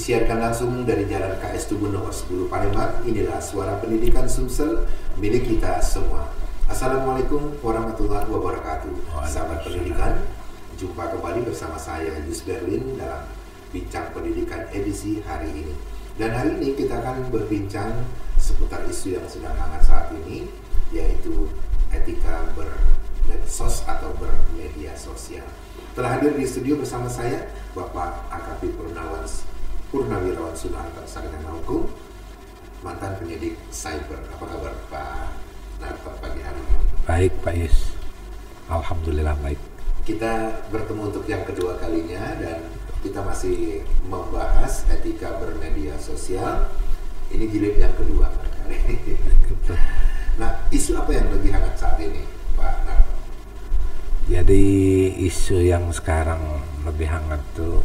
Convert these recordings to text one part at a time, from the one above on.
Disiarkan langsung dari Jalan KS Tubun nomor 10 Palembang. Inilah Suara Pendidikan Sumsel, milik kita semua. Assalamualaikum warahmatullahi wabarakatuh. Sahabat pendidikan, jumpa kembali bersama saya Yus Berlin dalam Bincang Pendidikan edisi hari ini. Dan hari ini kita akan berbincang seputar isu yang sedang hangat saat ini, yaitu etika bermedsos atau bermedia sosial. Telah hadir di studio bersama saya Bapak AKP Purnawirawan Sunarto Sarjana Hukum, mantan penyidik cyber. Apa kabar Pak Narto pagi hari ini? Baik Pak Yus, alhamdulillah baik. Kita bertemu untuk yang kedua kalinya dan kita masih membahas etika bermedia sosial. Ini jilid yang kedua kali. Nah, isu apa yang lebih hangat saat ini Pak Narto? Jadi isu yang sekarang lebih hangat tuh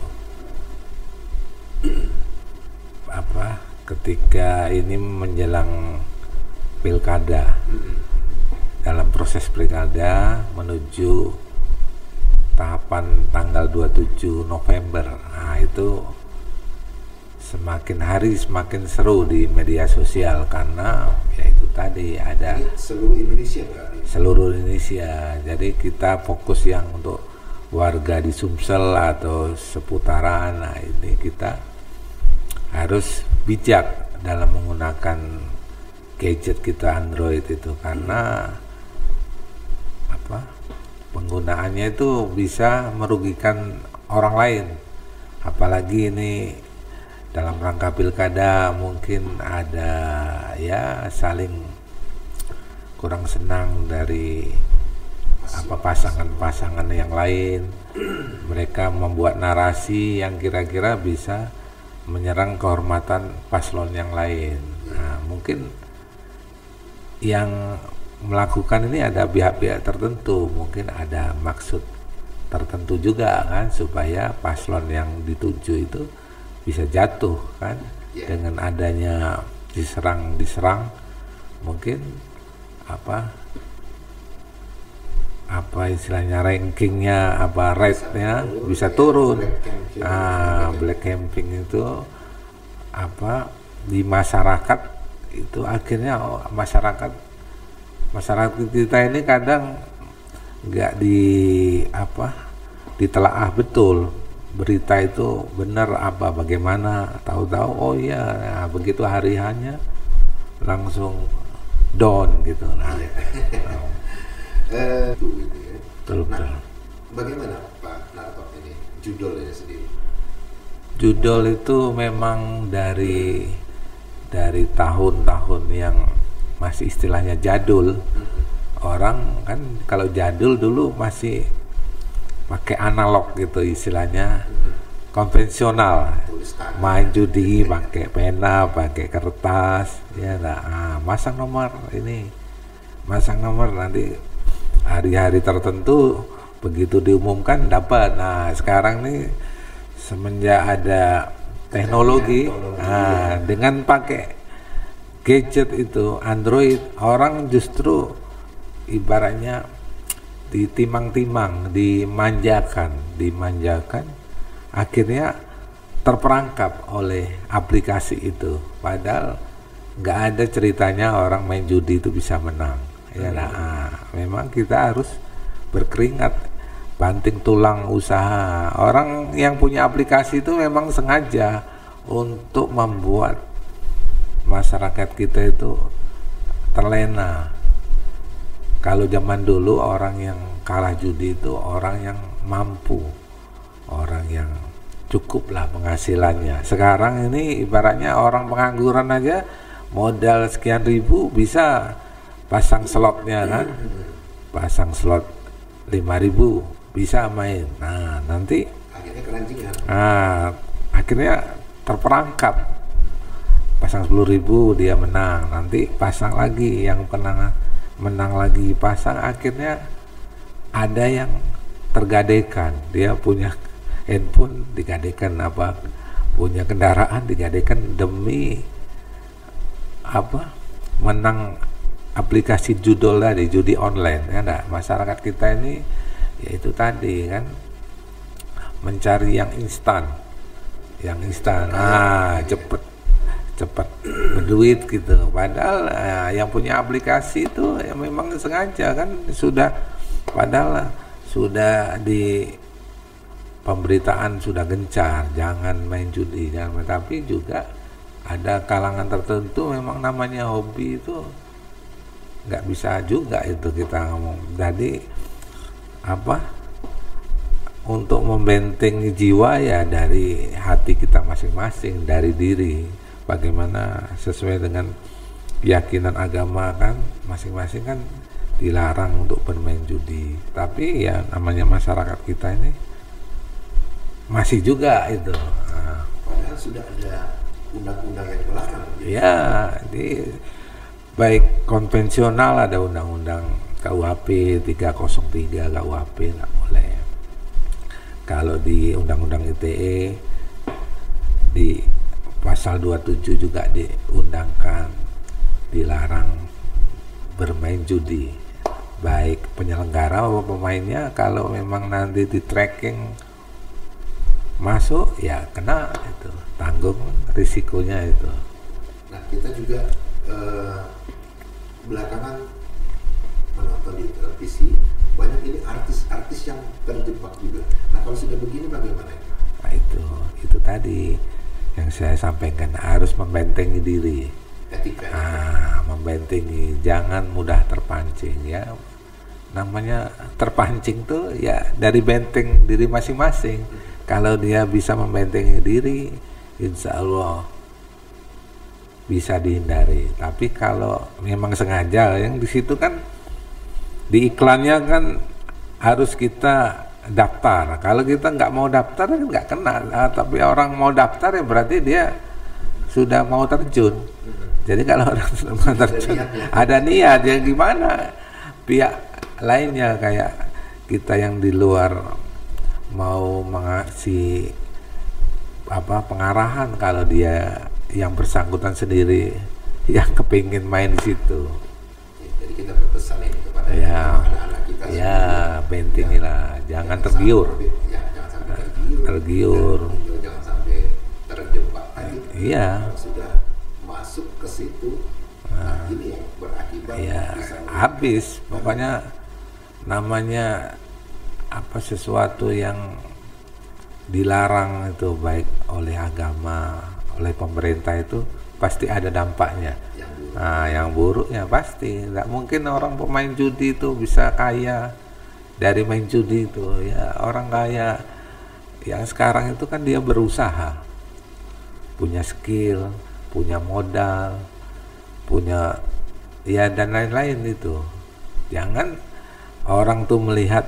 ketika ini menjelang pilkada, dalam proses pilkada menuju tahapan tanggal 27 November. Nah, itu semakin hari semakin seru di media sosial karena ya itu tadi ada seluruh Indonesia berarti. Seluruh Indonesia. Jadi kita fokus yang untuk warga di Sumsel atau seputaran. Nah, ini kita harus bijak dalam menggunakan gadget kita Android itu karena penggunaannya itu bisa merugikan orang lain, apalagi ini dalam rangka pilkada mungkin ada ya saling kurang senang dari pasangan-pasangan yang lain. Mereka membuat narasi yang kira-kira bisa menyerang kehormatan paslon yang lain. Nah, mungkin yang melakukan ini ada pihak-pihak tertentu, mungkin ada maksud tertentu juga kan, supaya paslon yang dituju itu bisa jatuh kan, dengan adanya diserang mungkin apa istilahnya rankingnya, rate-nya bisa turun. Black campaign itu di masyarakat itu akhirnya masyarakat kita ini kadang nggak ditelaah betul berita itu benar bagaimana, tahu-tahu oh iya, nah, begitu hari hanya langsung down gitu. Betul. Bagaimana Pak Narto ini judulnya sendiri? Judul itu memang dari tahun-tahun yang masih istilahnya jadul. Orang kan kalau jadul dulu masih pakai analog gitu istilahnya, konvensional, main judi pakai pena, pakai kertas, ya masang nomor nanti hari-hari tertentu begitu diumumkan dapat. Nah, sekarang nih semenjak ada teknologi, dengan pakai gadget itu Android, orang justru ibaratnya ditimang-timang, dimanjakan, akhirnya terperangkap oleh aplikasi itu. Padahal nggak ada ceritanya orang main judi itu bisa menang. Memang kita harus berkeringat, banting tulang usaha. Orang yang punya aplikasi itu memang sengaja untuk membuat masyarakat kita itu terlena. Kalau zaman dulu orang yang kalah judi itu orang yang mampu, orang yang cukup lah penghasilannya. Sekarang ini ibaratnya orang pengangguran aja modal sekian ribu bisa pasang slotnya kan, pasang slot 5.000 bisa main. Nah, nanti akhirnya terperangkap, pasang 10.000 dia menang, nanti pasang lagi yang menang lagi, pasang, akhirnya ada yang tergadaikan, dia punya handphone digadaikan, punya kendaraan digadaikan demi menang aplikasi judul tadi, judi online kan. Masyarakat kita ini yaitu tadi kan mencari yang instan, yang instan, cepet berduit gitu. Padahal yang punya aplikasi itu ya memang sengaja kan padahal sudah di pemberitaan sudah gencar, jangan main judi, tapi juga ada kalangan tertentu memang namanya hobi itu nggak bisa juga itu kita ngomong. Jadi untuk membentengi jiwa ya dari hati kita masing-masing, dari diri. Bagaimana sesuai dengan keyakinan agama kan masing-masing kan dilarang untuk bermain judi. Tapi ya namanya masyarakat kita ini masih juga itu. Padahal sudah ada undang-undang yang melarang. Ya, baik konvensional ada undang-undang KUHP 303 KUHP nggak boleh. Kalau di undang-undang ITE di pasal 27 juga diundangkan dilarang bermain judi, baik penyelenggara maupun pemainnya. Kalau memang nanti di tracking masuk ya kena itu, tanggung risikonya itu. Nah kita juga belakangan menonton di televisi banyak ini artis-artis yang terjebak juga. Nah kalau sudah begini bagaimana? Nah itu tadi yang saya sampaikan, harus membentengi diri. Etika. Membentengi, jangan mudah terpancing ya. Namanya terpancing tuh ya dari benteng diri masing-masing. Kalau dia bisa membentengi diri, insya Allah bisa dihindari. Tapi kalau memang sengaja, yang di situ kan di iklannya kan harus kita daftar. Kalau kita nggak mau daftar kan nggak kena. Tapi orang mau daftar ya berarti dia sudah mau terjun. Jadi kalau orang sudah mau terjun, ada niat ya gimana pihak lainnya kayak kita yang di luar mau mengasih pengarahan kalau dia yang bersangkutan sendiri yang kepingin main di situ. Jadi kita berpesan ini kepada anak-anak kita. Ya, bentengilah, jangan tergiur. Jangan sampai tergiur. Jangan sampai terjebak tadi. Iya. Kalau sudah masuk ke situ, ini yang berakibat habis. Pokoknya namanya sesuatu yang dilarang itu baik oleh agama, oleh pemerintah itu pasti ada dampaknya. Yang buruknya pasti. Nggak mungkin orang pemain judi itu bisa kaya dari main judi itu. Ya orang kaya yang sekarang itu kan dia berusaha, punya skill, punya modal, punya dan lain-lain itu. Jangan orang tuh melihat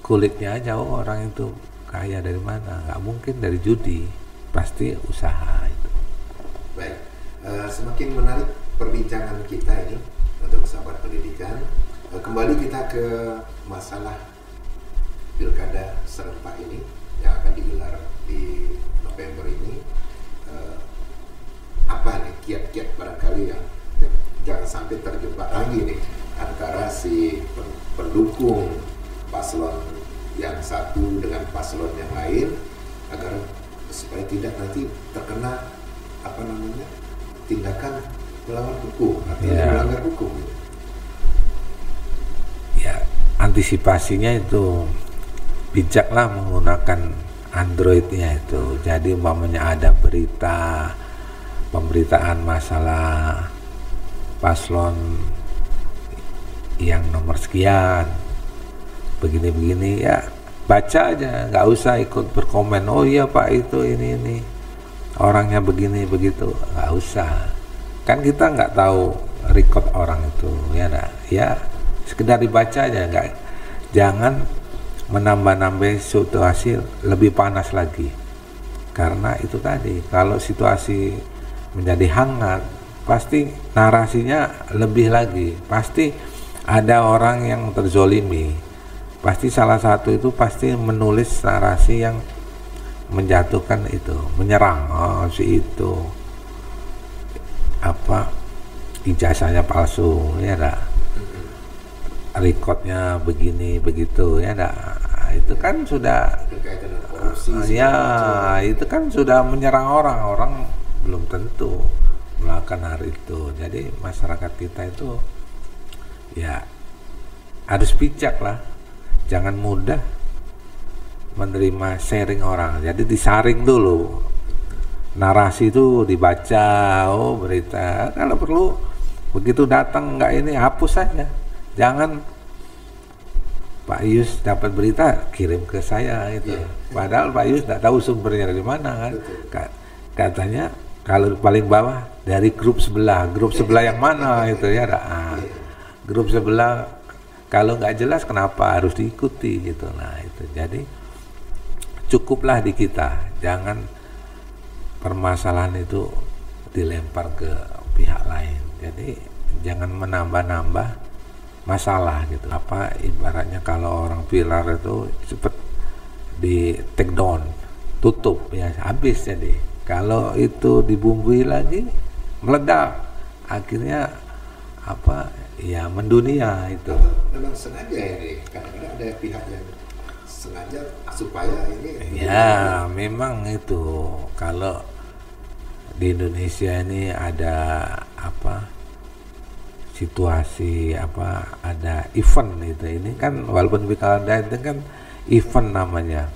kulitnya aja, orang itu kaya dari mana? Nggak mungkin dari judi, pasti usaha itu. Baik, semakin menarik perbincangan kita ini untuk sahabat pendidikan. Kembali kita ke masalah pilkada serentak ini yang akan digelar di November ini. Apa nih kiat-kiat barangkali yang jangan sampai terjebak lagi nih antara si pendukung paslon yang satu dengan paslon yang lain, agar supaya tidak nanti terkena tindakan melawan hukum atau melanggar hukum. Ya, antisipasinya itu bijaklah menggunakan Androidnya itu. Jadi umpamanya ada pemberitaan masalah paslon yang nomor sekian begini-begini, ya baca aja, nggak usah ikut berkomen. Oh iya Pak itu ini orangnya begini begitu, nggak usah. Kan kita nggak tahu record orang itu, ya sekedar dibaca aja, jangan menambah-nambah situasi lebih panas lagi. Karena itu tadi, kalau situasi menjadi hangat, pasti narasinya lebih lagi, pasti ada orang yang terzolimi, pasti salah satu itu pasti menulis narasi yang menjatuhkan itu, menyerang si itu ijazahnya palsu, recordnya begini begitu, itu kan sudah berkaitan dengan korupsi. Ya, itu kan sudah menyerang orang belum tentu melakukan hal itu. Jadi masyarakat kita itu ya harus bijak lah, jangan mudah menerima sharing orang. Jadi disaring dulu, narasi itu dibaca, oh berita, kalau perlu begitu datang nggak ini hapus saja, jangan Pak Yus dapat berita kirim ke saya itu. Padahal Pak Yus tidak tahu sumbernya dari mana kan. Katanya kalau paling bawah dari grup sebelah yang mana itu ya. Grup sebelah kalau nggak jelas kenapa harus diikuti gitu. Nah itu jadi cukuplah di kita, jangan permasalahan itu dilempar ke pihak lain. Jadi jangan menambah-nambah masalah gitu. Apa ibaratnya kalau orang pilar itu cepet di take down, tutup ya habis. Jadi kalau itu dibumbui lagi meledak, akhirnya apa ya mendunia itu. Memang sengaja ya nih, kadang-kadang ada pihak yang sengaja supaya ini ya memang itu. Kalau di Indonesia ini ada apa situasi apa ada event itu, ini kan walaupun pilkada itu kan event namanya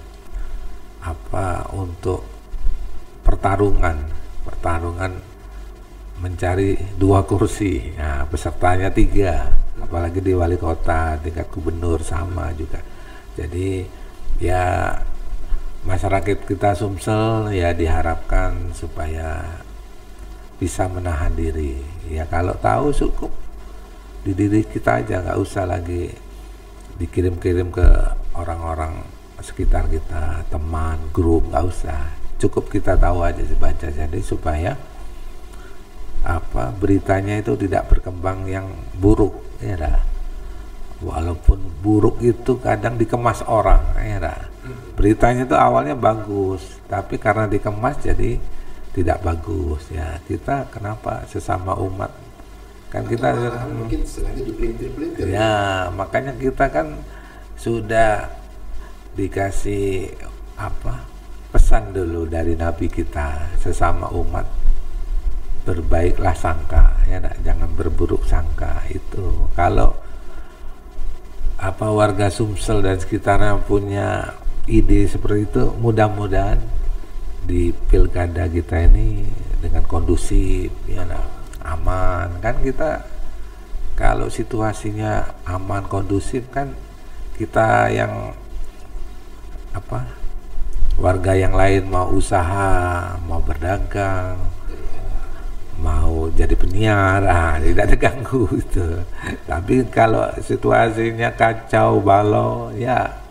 apa untuk pertarungan mencari 2 kursi, nah, pesertanya 3, apalagi di wali kota, tingkat gubernur sama juga. Jadi ya masyarakat kita Sumsel ya diharapkan supaya bisa menahan diri. Ya kalau tahu cukup di diri kita aja, nggak usah lagi dikirim-kirim ke orang-orang sekitar kita, teman, grup, nggak usah. Cukup kita tahu aja dibaca, jadi supaya apa beritanya itu tidak berkembang yang buruk ya dah. Walaupun buruk itu kadang dikemas orang ya dah. Beritanya itu awalnya bagus, tapi karena dikemas jadi tidak bagus ya. Kita kenapa sesama umat kan kita mungkin sengaja dipelintir-pelintir ya, makanya kita kan sudah dikasih apa pesan dulu dari Nabi kita, sesama umat berbaiklah sangka ya, jangan berburuk sangka. Itu kalau apa warga Sumsel dan sekitarnya punya ide seperti itu, mudah-mudahan di pilkada kita ini dengan kondusif ya, aman kan. Kita kalau situasinya aman kondusif kan, kita yang apa warga yang lain mau usaha, mau berdagang, mau jadi penyiar, tidak terganggu itu. Tapi kalau situasinya kacau balau ya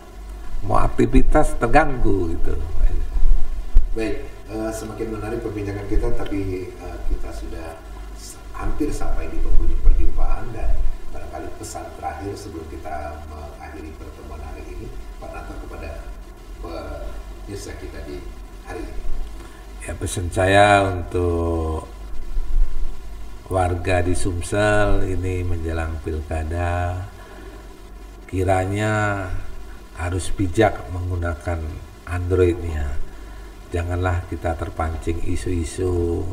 mau aktivitas terganggu gitu. Baik, semakin menarik perbincangan kita, tapi kita sudah hampir sampai di penghujung perjumpaan, dan barangkali pesan terakhir sebelum kita mengakhiri pertemuan hari ini, Pak Nanto, kepada pemirsa kita di hari ini. Ya, pesan saya untuk warga di Sumsel ini menjelang pilkada, kiranya harus bijak menggunakan Androidnya. Janganlah kita terpancing isu-isu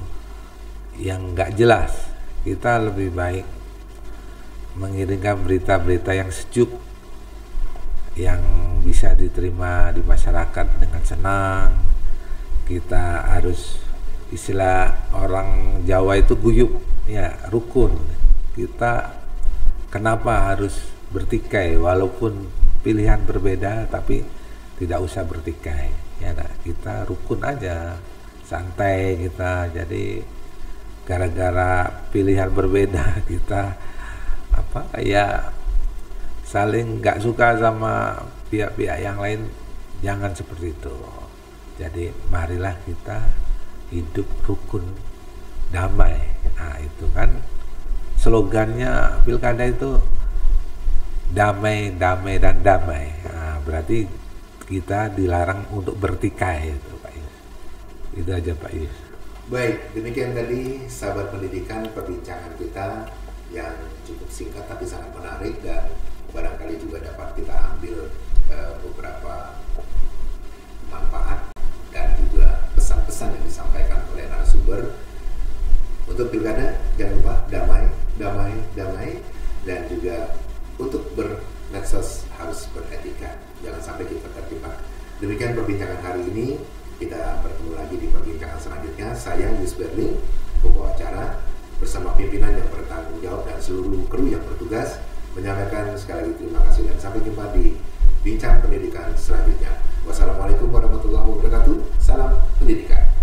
yang nggak jelas. Kita lebih baik mengirimkan berita-berita yang sejuk, yang bisa diterima di masyarakat dengan senang. Kita harus, istilah orang Jawa itu guyup ya, rukun. Kita kenapa harus bertikai, walaupun pilihan berbeda tapi tidak usah bertikai ya. Kita rukun aja, santai kita. Jadi gara-gara pilihan berbeda kita apa ya saling nggak suka sama pihak-pihak yang lain, jangan seperti itu. Jadi marilah kita hidup rukun damai. Nah itu kan slogannya pilkada itu, damai, damai, dan damai. Nah, berarti kita dilarang untuk bertikai itu, Pak Yus. Itu aja, Pak Yus. Baik, demikian tadi sahabat pendidikan perbincangan kita yang cukup singkat tapi sangat menarik, dan barangkali juga dapat kita ambil beberapa Untuk pilkada jangan lupa damai, damai, damai, dan juga untuk bermedsos harus beretika. Jangan sampai kita terjebak. Demikian perbincangan hari ini. Kita bertemu lagi di perbincangan selanjutnya. Saya Yus Berling, pembawa acara, bersama pimpinan yang bertanggung jawab dan seluruh kru yang bertugas, menyampaikan sekali lagi terima kasih dan sampai jumpa di Bincang Pendidikan selanjutnya. Wassalamualaikum warahmatullahi wabarakatuh. Salam pendidikan.